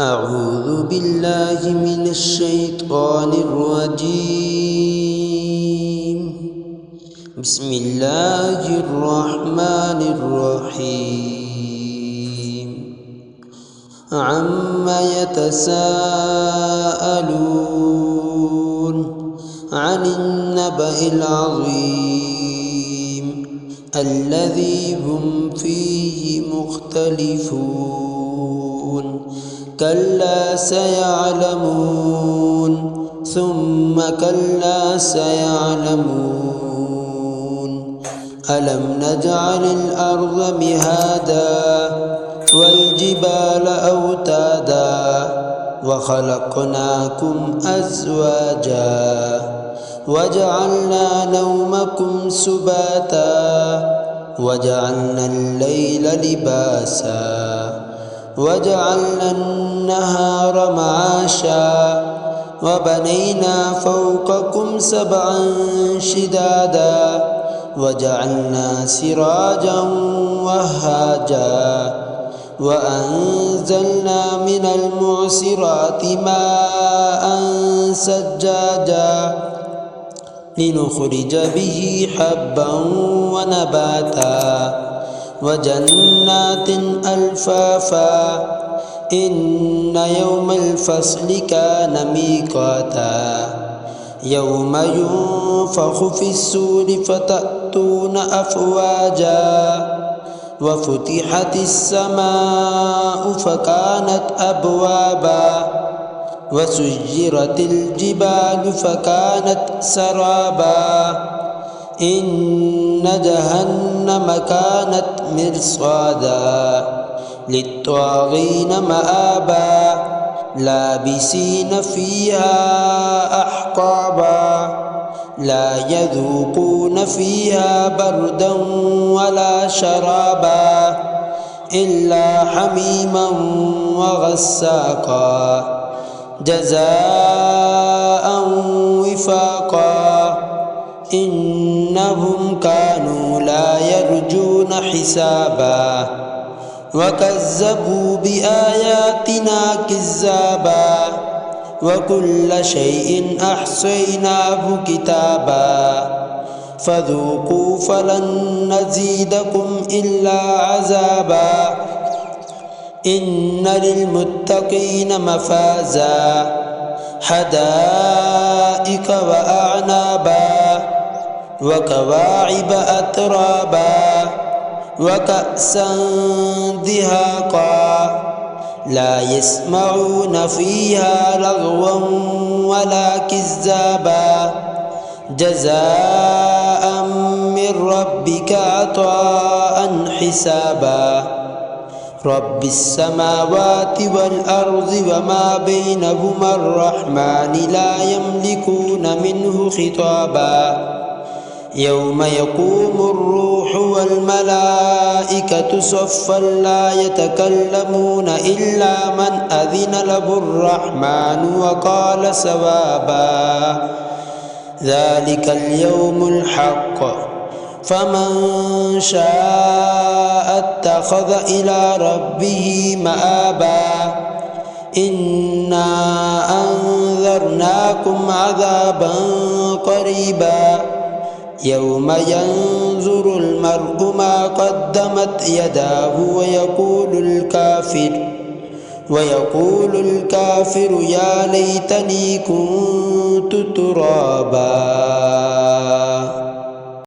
أعوذ بالله من الشيطان الرجيم. بسم الله الرحمن الرحيم. عما يتساءلون عن النبأ العظيم الذي هم فيه مختلفون. كلا سيعلمون ثم كلا سيعلمون. ألم نجعل الأرض مهادا والجبال أوتادا وخلقناكم أزواجا وجعلنا نومكم سباتا وجعلنا الليل لباسا وجعلنا النهار معاشا وبنينا فوقكم سبعا شدادا وجعلنا سراجا وهاجا وأنزلنا من المعصرات ماء سجاجا لنخرج به حبا ونباتا وجنات ألفافا. إن يوم الفصل كان ميقاتا يوم ينفخ في الصور فتأتون أفواجا وفتحت السماء فكانت أبوابا وسجرت الجبال فكانت سرابا. إن جهنم كانت مرصادا للطاغين مآبا لابسين فيها أحقابا لا يذوقون فيها بردا ولا شرابا إلا حميما وغساقا جزاء وفاقا. إنهم كانوا لا يرجون حسابا وكذبوا بآياتنا كذابا وكل شيء أحصيناه كتابا فذوقوا فلن نزيدكم إلا عذابا. إن للمتقين مفازا حدائق وأعنابا وكواعب أترابا وكأسا دهاقا لا يسمعون فيها لغوا ولا كذابا جزاء من ربك عطاء حسابا. رب السماوات والأرض وما بينهما الرحمن لا يملكون منه خطابا. يوم يقوم الروح والملائكة صفا لا يتكلمون إلا من أذن له الرحمن وقال صوابا. ذلك اليوم الحق فمن شاء اتخذ إلى ربه مآبا. إنا أنذرناكم عذابا قريبا يوم ينظر المرء ما قدمت يداه ويقول الكافر يا ليتني كنت ترابا.